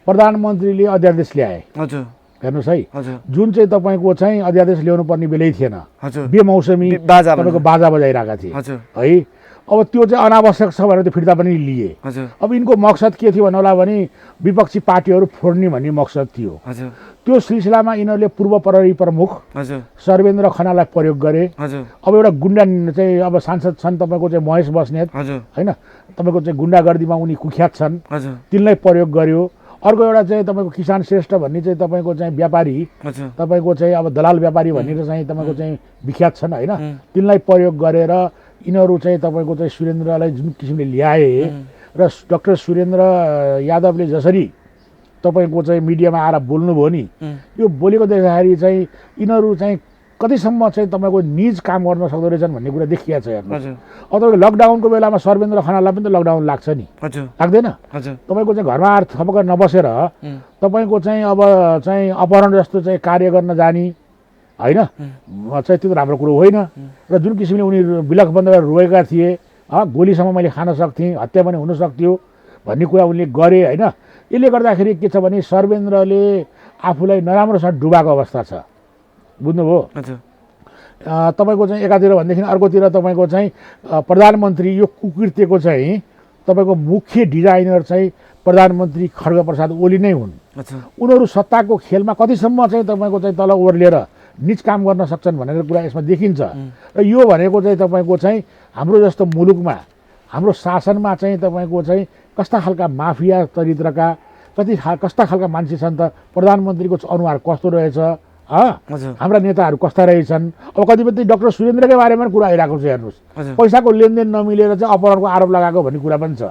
प्रधानमन्त्रीले अध्यादेश ल्याए, हजुर हेर्नुहोस् है, हजुर जुन चाहिँ तपाईँको चाहिँ अध्यादेश ल्याउनु पर्ने बेलै थिएन, हजुर बेमौसमी बाजा तपाईँको बाजा बजाइरहेका थिए हजुर है। अब त्यो चाहिँ अनावश्यक छ भनेर त्यो फिर्ता पनि लिए। हजुर अब यिनको मकसद के थियो भन्नु होला भने विपक्षी पार्टीहरू फोड्ने भन्ने मकसद थियो। हजुर त्यो सिलसिलामा यिनीहरूले पूर्व प्रहरी प्रमुख हजुर सर्वेन्द्र खनालाई प्रयोग गरे। हजुर अब एउटा गुन्डा चाहिँ अब सांसद छन् तपाईँको चाहिँ महेश बस्नेत हजुर होइन, तपाईँको चाहिँ गुन्डागर्दीमा उनी कुख्यात छन्, हजुर तिनलाई प्रयोग गर्यो। अर्को एउटा चाहिँ तपाईँको किसान श्रेष्ठ भन्ने चाहिँ तपाईँको चाहिँ व्यापारी, हजुर तपाईँको चाहिँ अब दलाल व्यापारी भनेर चाहिँ तपाईँको चाहिँ विख्यात छन् होइन, तिनलाई प्रयोग गरेर यिनीहरू चाहिँ तपाईँको चाहिँ सुरेन्द्रलाई जुन किसिमले ल्याए र डाक्टर सुरेन्द्र यादवले जसरी तपाईँको चाहिँ मिडियामा आएर बोल्नुभयो नि, यो बोलेको देख्दाखेरि चाहिँ यिनीहरू चाहिँ कतिसम्म चाहिँ तपाईँको निज काम गर्न सक्दो रहेछन् भन्ने कुरा देखिया छ। हेर्नुहोस्, अब तपाईँको लकडाउनको बेलामा सर्वेन्द्र खनाललाई पनि त लकडाउन लाग्छ नि, हजुर लाग्दैन? हजुर तपाईँको चाहिँ घरमा आएर थपक्क नबसेर तपाईँको चाहिँ अब चाहिँ अपहरण जस्तो चाहिँ कार्य गर्न जाने होइन चाहिँ त्यो त राम्रो कुरो होइन। र जुन किसिमले उनी बिलख बन्द गरेर रोएका थिए, गोलीसम्म मैले खान सक्थेँ, हत्या पनि हुन सक्थ्यो भन्ने कुरा उनले गरे होइन। यसले गर्दाखेरि के छ भने सर्वेन्द्रले आफूलाई नराम्रोसँग डुबाएको अवस्था छ, बुझ्नुभयो? हजुर तपाईँको चाहिँ एकातिर भनेदेखि अर्कोतिर तपाईँको चाहिँ प्रधानमन्त्री यो कुकृत्यको चाहिँ तपाईँको मुख्य डिजाइनर चाहिँ प्रधानमन्त्री खड्गप्रसाद ओली नै हुन्। अच्छा उनीहरू सत्ताको खेलमा कतिसम्म चाहिँ तपाईँको चाहिँ तल ओर्लिएर निज काम गर्न सक्छन् भनेर कुरा यसमा देखिन्छ। र यो भनेको चाहिँ तपाईँको चाहिँ हाम्रो जस्तो मुलुकमा हाम्रो शासनमा चाहिँ तपाईँको चाहिँ कस्ता खालका माफिया चरित्रका कस्ता खालका मान्छे छन् त, प्रधानमन्त्रीको अनुहार कस्तो रहेछ, हजुर हाम्रा नेताहरू कस्ता रहेछन्। अब कतिपय डाक्टर सुरेन्द्रकै बारेमा कुरा आइरहेको छ। हेर्नुहोस्, हजुर पैसाको लेनदेन नमिलेर चाहिँ अपहरणको आरोप लगाएको भन्ने कुरा पनि छ।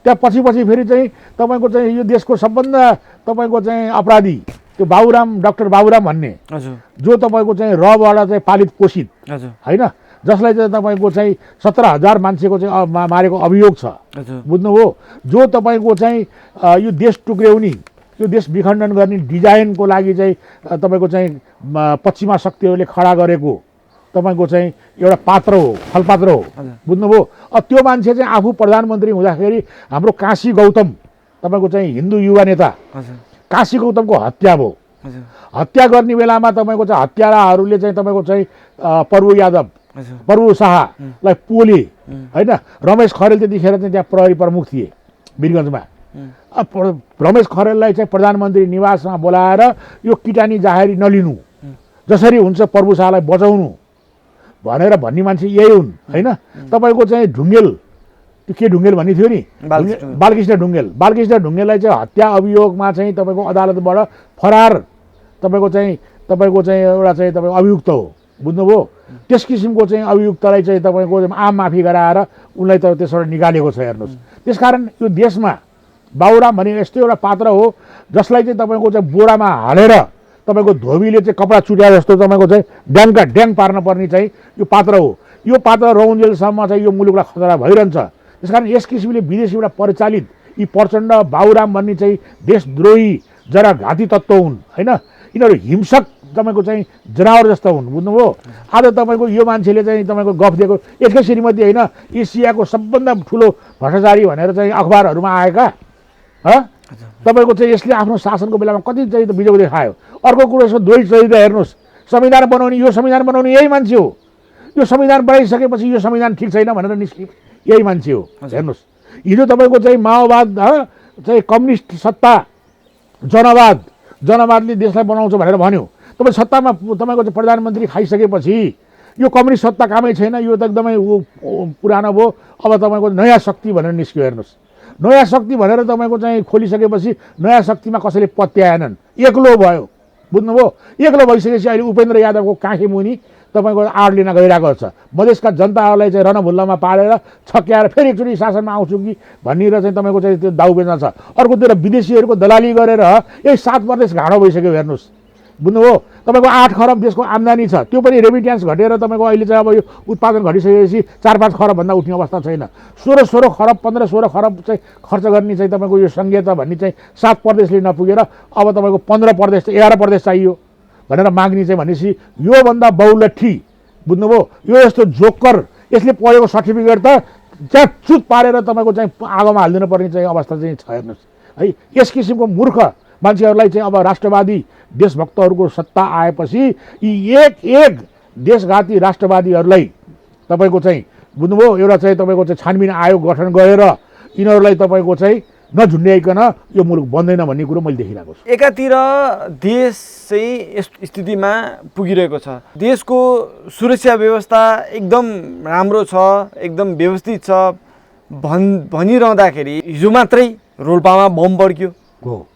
त्यहाँ पछि फेरि चाहिँ तपाईँको चाहिँ यो देशको सबभन्दा तपाईँको चाहिँ अपराधी त्यो बाबुराम, डाक्टर बाबुराम भन्ने, हजुर जो तपाईँको चाहिँ रबाट चाहिँ पालित पोषित हजुर होइन, जसलाई चाहिँ तपाईँको चाहिँ 17,000 मान्छेको चाहिँ मारेको अभियोग छ, हजुर बुझ्नुभयो? जो तपाईँको चाहिँ यो देश टुक्र्याउने, यो देश विखण्डन गर्ने डिजाइनको लागि चाहिँ तपाईँको चाहिँ पश्चिमा शक्तिहरूले खडा गरेको तपाईँको चाहिँ एउटा पात्र हो, फलपात्र हो, बुझ्नुभयो? त्यो मान्छे चाहिँ आफू प्रधानमन्त्री हुँदाखेरि हाम्रो काशी गौतम तपाईँको चाहिँ हिन्दू युवा नेता हजुर काशी गौतमको हत्या भयो। हजुर हत्या गर्ने बेलामा तपाईँको चाहिँ हत्याराहरूले चाहिँ तपाईँको चाहिँ प्रभु यादव, हजुर प्रभु शाहलाई पोले होइन। रमेश खरेल त्यतिखेर चाहिँ त्यहाँ प्रहरी प्रमुख थिए वीरगन्जमा। रमेश खरेललाई चाहिँ प्रधानमन्त्री निवासमा बोलाएर यो किटानी जाहेरी नलिनु, जसरी हुन्छ प्रभु शाहलाई बचाउनु भनेर भन्ने मान्छे यही हुन् होइन। तपाईँको चाहिँ ढुङ्गेल, त्यो के ढुङ्गेल भन्ने थियो नि, बालकृष्ण ढुङ्गेल, बालकृष्ण ढुङ्गेललाई चाहिँ हत्या अभियोगमा चाहिँ तपाईँको अदालतबाट फरार तपाईँको चाहिँ एउटा चाहिँ तपाईँको अभियुक्त हो, बुझ्नुभयो? त्यस किसिमको चाहिँ अभियुक्तलाई चाहिँ तपाईँको आम माफी गराएर उनलाई त त्यसबाट निकालेको छ। हेर्नुहोस्, त्यसकारण यो देशमा बाबुराम भने यस्तो एउटा पात्र हो जसलाई चाहिँ तपाईँको चाहिँ बोरामा हालेर तपाईँको धोबीले चाहिँ कपडा चुट्या जस्तो तपाईँको चाहिँ ड्याङका ड्याङ पार्न पर्ने चाहिँ यो पात्र हो। यो पात्र रौन्जेलसम्म चाहिँ यो मुलुकलाई खतरा भइरहन्छ। त्यसकारण यस किसिमले विदेशीबाट परिचालित यी प्रचण्ड बाबुराम भन्ने चाहिँ देशद्रोही जरा घाती तत्त्व हुन् होइन। यिनीहरू हिंसक तपाईँको चाहिँ जनावर जस्तो हुन्, बुझ्नुभयो? आज तपाईँको यो मान्छेले चाहिँ तपाईँको गफ दिएको यसकै श्रीमती होइन, एसियाको सबभन्दा ठुलो भ्रष्टाचारी भनेर चाहिँ अखबारहरूमा आएका तपाईँको चाहिँ यसले आफ्नो शासनको बेलामा कति चाहिँ बिजोग देखायो। अर्को कुरो यसको द्वैत चरित्र हेर्नुहोस्, संविधान बनाउने, यो संविधान बनाउने यही मान्छे हो। यो संविधान बनाइसकेपछि यो संविधान ठिक छैन भनेर निस्कि यही मान्छे हो। हेर्नुहोस्, हिजो तपाईँको चाहिँ माओवाद चाहिँ कम्युनिस्ट सत्ता जनवादले देशलाई बनाउँछ भनेर भन्यो। तपाईँ सत्तामा तपाईँको चाहिँ प्रधानमन्त्री खाइसकेपछि यो कम्युनिस्ट सत्ता कामै छैन, यो त एकदमै पुरानो भयो, अब तपाईँको नयाँ शक्ति भनेर निस्क्यो। हेर्नुहोस्, नयाँ शक्ति भनेर तपाईँको चाहिँ खोलिसकेपछि नयाँ शक्तिमा कसैले पत्याएनन्, एक्लो भयो। बुझ्नुभयो? एक्लो भइसकेपछि अहिले उपेन्द्र यादवको काखी मुनि तपाईँको आड लिन गइरहेको छ। मधेसका जनताहरूलाई चाहिँ रणभुल्लामा पारेर छक्याएर फेरि एकचोटि शासनमा आउँछु कि भनेर चाहिँ तपाईँको चाहिँ त्यो दाउ बेच्न छ। अर्कोतिर विदेशीहरूको दलाली गरेर यही 7 प्रदेश घाँडो भइसक्यो। हेर्नुहोस्, बुझ्नुभयो? तपाईँको 8 खरब देशको आम्दानी छ, त्यो पनि रेमिट्यान्स घटेर तपाईँको अहिले चाहिँ अब यो उत्पादन घटिसकेपछि 4-5 खरबभन्दा उठ्ने अवस्था छैन। 16 खरब 15-16 खरब चाहिँ खर्च गर्ने चाहिँ तपाईँको यो सङ्घीयता भन्ने चाहिँ 7 प्रदेशले नपुगेर अब तपाईँको 15 प्रदेश 11 प्रदेश चाहियो भनेर माग्ने चाहिँ भनेपछि योभन्दा बहुलट्ठी, बुझ्नुभयो? यो यस्तो जोकर, यसले पढेको सर्टिफिकेट त च्याचुत पारेर तपाईँको चाहिँ आगोमा हालिदिनु पर्ने चाहिँ अवस्था चाहिँ छ। हेर्नुहोस् है, यस किसिमको मूर्ख मान्छेहरूलाई चाहिँ अब राष्ट्रवादी देशभक्तहरूको सत्ता आएपछि यी एक देशघाती राष्ट्रवादीहरूलाई तपाईँको चाहिँ बुझ्नुभयो एउटा चाहिँ तपाईँको चाहिँ छानबिन आयोग गठन गरेर यिनीहरूलाई तपाईँको चाहिँ नझुन्ड्याइकन यो मुलुक बन्दैन भन्ने कुरो मैले देखिरहेको छु। एकातिर देश चाहिँ यस्तो स्थितिमा पुगिरहेको छ, देशको सुरक्षा व्यवस्था एकदम राम्रो छ, एकदम व्यवस्थित छ भनिरहँदाखेरि हिजो मात्रै रोल्पामा बम पड्क्यो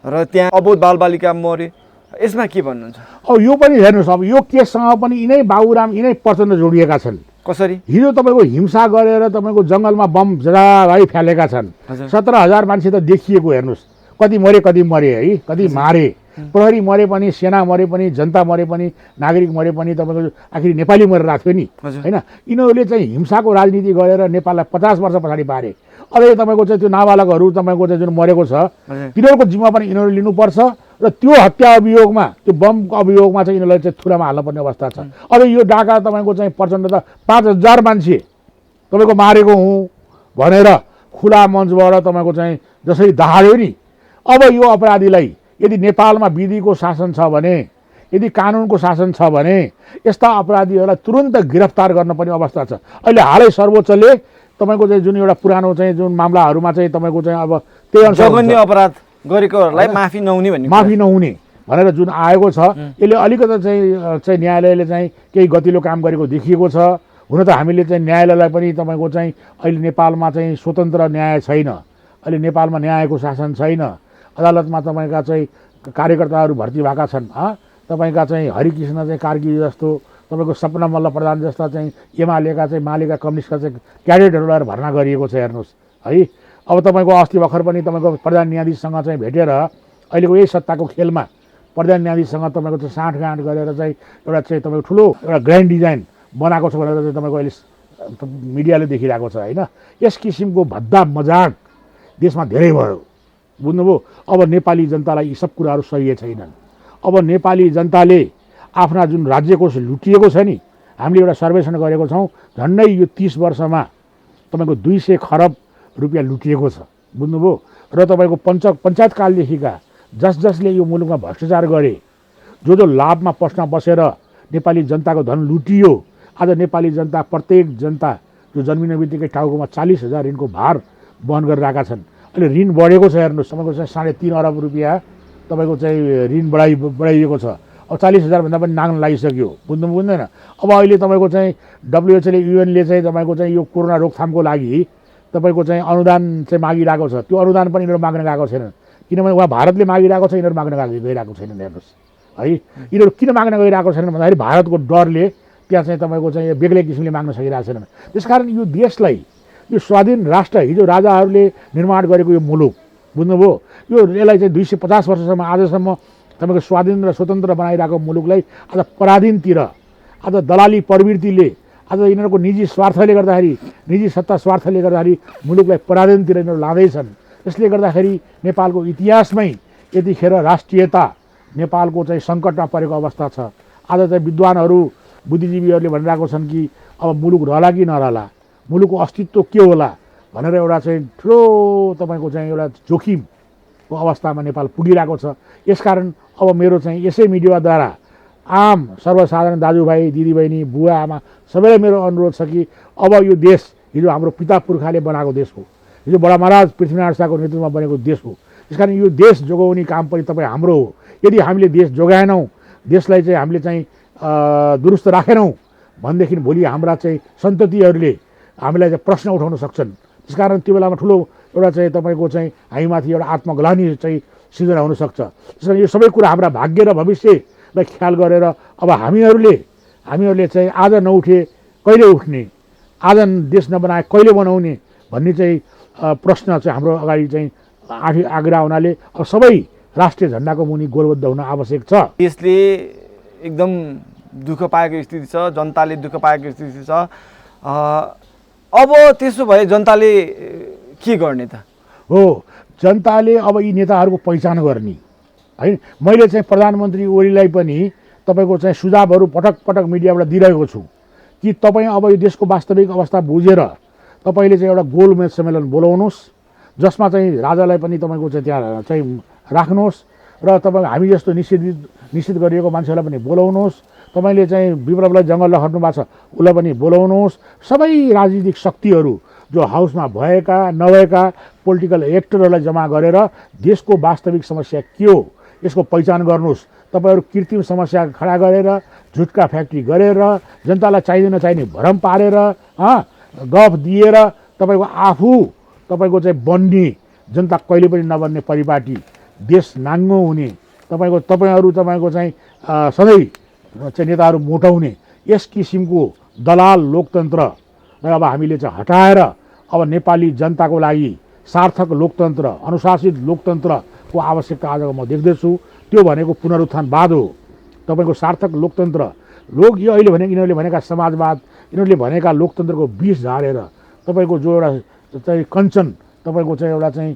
र त्यहाँ अबोध बालबालिका मरे। यसमा के भन्नुहुन्छ? अब यो पनि हेर्नुहोस्, अब यो केससँग पनि यिनै बाबुराम यिनै प्रचण्ड जोडिएका छन्। कसरी? हिजो तपाईँको हिंसा गरेर तपाईँको जङ्गलमा बम जराभाइ फ्यालेका छन्। 17,000 मान्छे त देखिएको। हेर्नुहोस् कति मरे है, कति मारे, प्रहरी मरे पनि, सेना मरे पनि, जनता मरे पनि, नागरिक मरे पनि, तपाईँको आखिर नेपाली मरेर थियो नि होइन। यिनीहरूले चाहिँ हिंसाको राजनीति गरेर नेपाललाई 50 वर्ष पछाडि पारे। अझै तपाईँको चाहिँ त्यो नाबालकहरू तपाईँको चाहिँ जुन मरेको छ तिनीहरूको जिम्मा पनि यिनीहरूले लिनुपर्छ र त्यो हत्या अभियोगमा, त्यो बमको अभियोगमा चाहिँ यिनीहरूलाई चाहिँ थुनामा हाल्नुपर्ने अवस्था छ। अझै यो डाका तपाईँको चाहिँ प्रचण्ड त 5,000 मान्छे तपाईँको मारेको हुँ भनेर खुला मञ्चबाट तपाईँको चाहिँ जसरी दहाड्यो नि। अब यो अपराधीलाई यदि नेपालमा विधिको शासन छ भने, यदि कानुनको शासन छ भने यस्ता अपराधीहरूलाई तुरुन्त गिरफ्तार गर्नुपर्ने अवस्था छ। अहिले हालै सर्वोच्चले तपाईँको चाहिँ जुन एउटा पुरानो चाहिँ जुन मामलाहरूमा चाहिँ तपाईँको चाहिँ अब त्यही अनुसार जघन्य अपराध गरेकोहरूलाई माफी नहुने भनेर जुन आएको छ, यसले अलिकति चाहिँ न्यायालयले चाहिँ केही गतिलो काम गरेको देखिएको छ। हुन त हामीले चाहिँ न्यायालयलाई पनि तपाईँको चाहिँ अहिले नेपालमा चाहिँ स्वतन्त्र न्याय छैन, अहिले नेपालमा न्यायको शासन छैन। अदालतमा तपाईँका चाहिँ कार्यकर्ताहरू भर्ती भएका छन्। तपाईँका चाहिँ हरिकृष्ण चाहिँ कार्की जस्तो, तपाईँको सपना मल्ल प्रधान जस्ता चाहिँ एमालेका चाहिँ मालेका कम्युनिस्टका चाहिँ क्याडेटहरूलाई भर्ना गरिएको छ। हेर्नुहोस् है, अब तपाईँको अस्ति भर्खर पनि तपाईँको प्रधान न्यायाधीशसँग चाहिँ भेटेर अहिलेको यही सत्ताको खेलमा प्रधान न्यायाधीशसँग तपाईँको चाहिँ साँठगाँठ गरेर चाहिँ एउटा चाहिँ तपाईँको ठुलो एउटा ग्रान्ड डिजाइन बनाएको छ भनेर चाहिँ तपाईँको अहिले मिडियाले देखिरहेको छ होइन। यस किसिमको भद्दा मजाक देशमा धेरै भयो, बुझ्नुभयो? अब नेपाली जनतालाई यी सब कुराहरू सही छैनन्। अब नेपाली जनताले आफ्ना जुन राज्यकोष लुटिएको छ नि, हामीले एउटा सर्वेक्षण गरेको छौँ, झन्डै यो 30 वर्षमा तपाईँको 200 खरब रुपियाँ लुटिएको छ, बुझ्नुभयो? र तपाईँको पञ्चायतकालदेखिका जसले यो मुलुकमा भ्रष्टाचार गरे, जो लाभमा पस्न बसेर नेपाली जनताको धन लुटियो, आज नेपाली जनता प्रत्येक जनता जो जन्मिने बित्तिकै टाउकोमा 40,000 ऋणको भार वहन गरिरहेका छन्। अहिले ऋण बढेको छ। हेर्नुहोस् तपाईँको चाहिँ 3.5 अरब रुपियाँ तपाईँको चाहिँ ऋण बढाइएको छ। अब 40,000 भन्दा पनि नाग्न लागिसक्यो, बुझ्दैन? अब अहिले तपाईँको चाहिँ WHO UN ले चाहिँ तपाईँको चाहिँ यो कोरोना रोकथामको लागि तपाईँको चाहिँ अनुदान चाहिँ मागिरहेको छ। त्यो अनुदान पनि यिनीहरू माग्न गएको छैनन्, किनभने उहाँ भारतले मागिरहेको छ, यिनीहरू माग्न गइरहेको छैनन्। हेर्नुहोस् है, यिनीहरू किन माग्न गइरहेको छैनन् भन्दाखेरि भारतको डरले त्यहाँ चाहिँ तपाईँको चाहिँ बेग्लै किसिमले माग्न सकिरहेको छैनन्। त्यसकारण यो देशलाई, यो स्वाधीन राष्ट्र, हिजो राजाहरूले निर्माण गरेको यो मुलुक, बुझ्नुभयो? यो यसलाई चाहिँ 250 वर्षसम्म आजसम्म तपाईँको स्वाधीन र स्वतन्त्र बनाइरहेको मुलुकलाई आज पराधीनतिर, आज दलाली प्रवृत्तिले, आज यिनीहरूको निजी स्वार्थले गर्दाखेरि, निजी सत्ता स्वार्थले गर्दाखेरि मुलुकलाई पराधीनतिर यिनीहरू लाँदैछन्। त्यसले गर्दाखेरि नेपालको इतिहासमै यतिखेर राष्ट्रियता नेपालको चाहिँ सङ्कटमा परेको अवस्था छ। आज चाहिँ विद्वानहरू, बुद्धिजीवीहरूले भनिरहेको छन् कि अब मुलुक रहला कि नरहला, मुलुकको अस्तित्व के होला भनेर एउटा चाहिँ ठुलो तपाईँको चाहिँ एउटा जोखिमको अवस्थामा नेपाल पुगिरहेको छ। यसकारण अब मेरो चाहिँ यसै मिडियाद्वारा आम सर्वसाधारण दाजुभाइ दिदीबहिनी बुवा आमा सबैलाई मेरो अनुरोध छ कि अब यो देश हिजो हाम्रो पिता पुर्खाले बनाएको देश हो, हिजो बडा महाराज पृथ्वीनारायण शाहको नेतृत्वमा बनेको देश हो। त्यसकारण यो देश जोगाउने काम पनि तपाईँ हाम्रो हो। यदि हामीले देश जोगाएनौँ, देशलाई चाहिँ हामीले चाहिँ दुरुस्त राखेनौँ भनेदेखि भोलि हाम्रा चाहिँ सन्ततिहरूले हामीलाई चाहिँ प्रश्न उठाउन सक्छन्। त्यसकारण त्यो बेलामा ठुलो एउटा चाहिँ तपाईँको चाहिँ हामीमाथि एउटा आत्मग्लानि चाहिँ सिर्जना हुनसक्छ। त्यसकारण यो सबै कुरा हाम्रा भाग्य र भविष्यलाई ख्याल गरेर अब हामीहरूले चाहिँ आज नउठे कहिले उठ्ने, आज देश नबनाए कहिले बनाउने भन्ने चाहिँ प्रश्न चाहिँ हाम्रो अगाडि चाहिँ आग्रह हुनाले अब सबै राष्ट्रिय झन्डाको मुनि गोलबद्ध हुन आवश्यक छ। देशले एकदम दुःख पाएको स्थिति छ, जनताले दुःख पाएको स्थिति छ। अब त्यसो भए जनताले के गर्ने त? हो, जनताले अब यी नेताहरूको पहिचान गर्ने है। मैले चाहिँ प्रधानमन्त्री ओलीलाई पनि तपाईँको चाहिँ सुझावहरू पटक पटक मिडियाबाट दिइरहेको छु कि तपाईँ अब यो देशको वास्तविक अवस्था बुझेर तपाईँले चाहिँ एउटा गोलमेज सम्मेलन बोलाउनुहोस्, जसमा चाहिँ राजालाई पनि तपाईँको चाहिँ त्यहाँ चाहिँ राख्नुहोस् र तपाईँ हामी जस्तो निश्चित गरिएको मान्छेलाई पनि बोलाउनुहोस्। तपाईँले चाहिँ विप्लवलाई जङ्गल लखट्नु भएको छ उसलाई पनि बोलाउनुहोस्। सबै राजनीतिक शक्तिहरू जो हाउसमा भएका नभएका पोलिटिकल एक्टरहरूलाई जम्मा गरेर देशको वास्तविक समस्या के हो यसको पहिचान गर्नुहोस्। तपाईँहरू कृत्रिम समस्या खडा गरेर झुटका फ्याक्ट्री गरेर जनतालाई चाहिँदैन नचाहिने भरम पारेर गफ दिएर तपाईँको चाहिँ बन्ने जनता कहिले पनि नबन्ने परिपाटी, देश नाङ्गो हुने, तपाईँको चाहिँ सधैँ चाहिँ नेताहरू मोटाउने यस किसिमको दलाल लोकतन्त्रलाई अब हामीले चाहिँ हटाएर अब नेपाली जनताको लागि सार्थक लोकतन्त्र, अनुशासित लोकतन्त्रको आवश्यकता आजको म देख्दैछु। त्यो भनेको पुनरुत्थानवाद हो। तपाईँको सार्थक लोकतन्त्र, यो अहिले यिनीहरूले भनेका समाजवाद, यिनीहरूले भनेका लोकतन्त्रको विष झारेर तपाईँको जो एउटा चाहिँ कञ्चन तपाईँको चाहिँ एउटा चाहिँ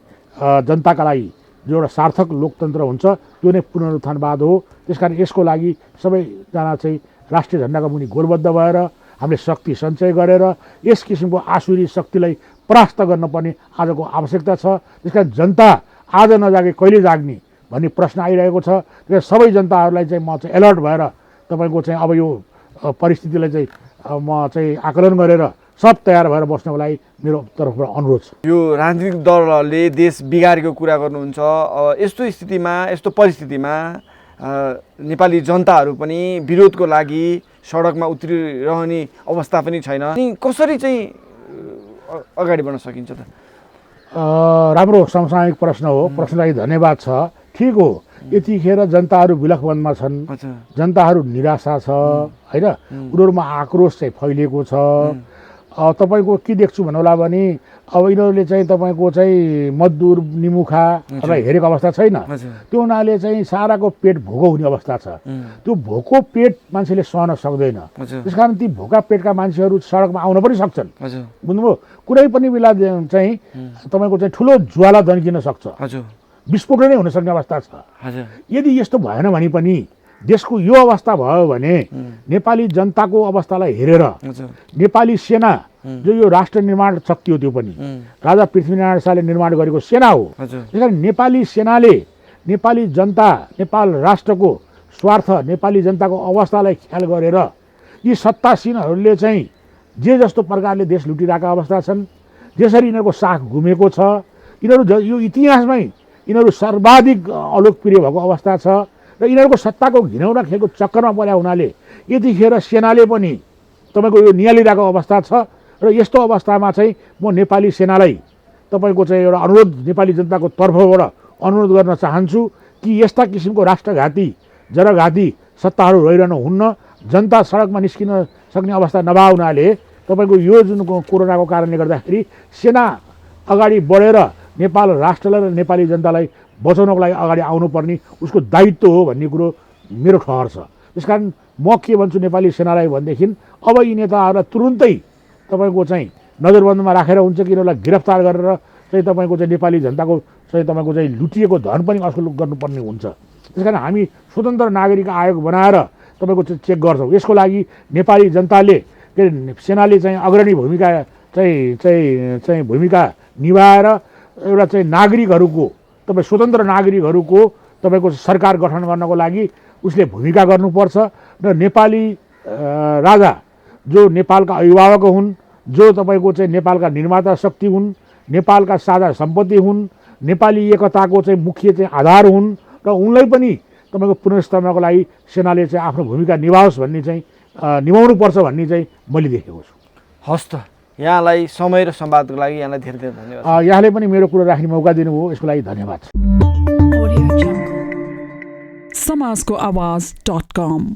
जनताका लागि जो एउटा सार्थक लोकतन्त्र हुन्छ त्यो नै पुनरुत्थानवाद हो। त्यसकारण यसको लागि सबैजना चाहिँ राष्ट्रिय झन्डाको मुनि गोलबद्ध भएर हामीले शक्ति सञ्चय गरेर यस किसिमको आसुरी शक्तिलाई परास्त गर्नुपर्ने आजको आवश्यकता छ। त्यसकारण जनता आज नजागे कहिले जाग्ने भन्ने प्रश्न आइरहेको छ। त्यसकारण सबै जनताहरूलाई चाहिँ म चाहिँ एलर्ट भएर तपाईँको चाहिँ अब यो परिस्थितिलाई चाहिँ म चाहिँ आकलन गरेर सब तयार भएर बस्नको लागि मेरो तर्फबाट अनुरोध छ। यो राजनीतिक दलहरूले देश बिगारेको कुरा गर्नुहुन्छ। यस्तो स्थितिमा, यस्तो परिस्थितिमा नेपाली जनताहरू पनि विरोधको लागि सडकमा उत्रिरहने अवस्था पनि छैन। अनि कसरी चाहिँ अगाडि बढ्न सकिन्छ त? राम्रो समसामयिक प्रश्न हो। प्रश्नलाई धन्यवाद छ। ठिक हो, यतिखेर जनताहरू विलखबन्दमा छन्, जनताहरू निराशा छ होइन, उनीहरूमा आक्रोश चाहिँ फैलिएको छ। तपाईँको के देख्छु भन्नुहोला भने अब यिनीहरूले चाहिँ तपाईँको चाहिँ मजदुर निमुखालाई हेरेको अवस्था छैन। त्यो हुनाले चाहिँ साराको पेट भोको हुने अवस्था छ। त्यो भोको पेट मान्छेले सहन सक्दैन। त्यस कारण ती भोका पेटका मान्छेहरू सडकमा आउन पनि सक्छन्। बुझ्नुभयो? कुनै पनि बेला चाहिँ तपाईँको चाहिँ ठुलो ज्वाला दन्किन सक्छ, विस्फोट नै हुन सक्ने अवस्था छ। यदि यस्तो भएन भने पनि देशको यो अवस्था भयो भने नेपाली जनताको अवस्थालाई हेरेर नेपाली सेना जो यो राष्ट्र निर्माण शक्ति हो त्यो पनि राजा पृथ्वीनारायण शाहले निर्माण गरेको सेना हो। त्यसकारण नेपाली सेनाले नेपाली जनता, नेपाल राष्ट्रको स्वार्थ, नेपाली जनताको अवस्थालाई ख्याल गरेर यी सत्तासीनहरूले चाहिँ जे जस्तो प्रकारले देश लुटिरहेका अवस्था छन्, जसरी यिनीहरूको साख घुमेको छ, यिनीहरू यो इतिहासमै यिनीहरू सर्वाधिक अलोकप्रिय भएको अवस्था छ र यिनीहरूको सत्ताको घिनौना खेलको चक्करमा परेका हुनाले यतिखेर सेनाले पनि तपाईँको यो नियालिरहेको अवस्था छ। र यस्तो अवस्थामा चाहिँ म नेपाली सेनालाई तपाईँको चाहिँ एउटा अनुरोध नेपाली जनताको तर्फबाट अनुरोध गर्न चाहन्छु कि यस्ता किसिमको राष्ट्रघाती जनघाती सत्ताहरू रहिरहनु हुन्न। जनता सडकमा निस्किन सक्ने अवस्था नभए हुनाले तपाईँको यो जुन कोरोनाको कारणले गर्दाखेरि सेना अगाडि बढेर नेपाल राष्ट्रलाई र नेपाली जनतालाई बचाउनको लागि अगाडि आउनुपर्ने उसको दायित्व हो भन्ने कुरो मेरो ठहर छ। त्यसकारण म के भन्छु नेपाली सेनालाई भनेदेखि अब यी नेताहरूलाई तुरुन्तै तपाईँको चाहिँ नजरबन्दमा राखेर हुन्छ कि यिनीहरूलाई गिरफ्तार गरेर चाहिँ तपाईँको चाहिँ नेपाली जनताको चाहिँ तपाईँको चाहिँ लुटिएको धन पनि असुल गर्नुपर्ने हुन्छ। त्यसकारण हामी स्वतन्त्र नागरिक आयोग बनाएर तपाईँको चाहिँ चेक गर्छौँ। यसको लागि नेपाली जनताले के सेनाले चाहिँ अग्रणी भूमिका चाहिँ भूमिका निभाएर एउटा चाहिँ नागरिकहरूको तपाईँ स्वतन्त्र नागरिकहरूको तपाईँको सरकार गठन गर्नको लागि उसले भूमिका गर्नुपर्छ। र नेपाली राजा जो नेपालका अभिभावक हुन्, जो तपाईँको चाहिँ नेपालका निर्माता शक्ति हुन्, नेपालका साझा सम्पत्ति हुन्, नेपाली एकताको चाहिँ मुख्य चाहिँ आधार हुन् र उनलाई पनि तपाईँको पुनर्स्थापनाको लागि सेनाले चाहिँ आफ्नो भूमिका निभाओस् भन्ने चाहिँ निभाउनुपर्छ भन्ने चाहिँ मैले देखेको छु। हस् त, यहाँलाई समय र संवादको लागि यहाँलाई धेरै धेरै धन्यवाद। यहाँले पनि मेरो कुरो राख्ने मौका दिनुभयो, यसको लागि धन्यवाद। समाजको आवाज.com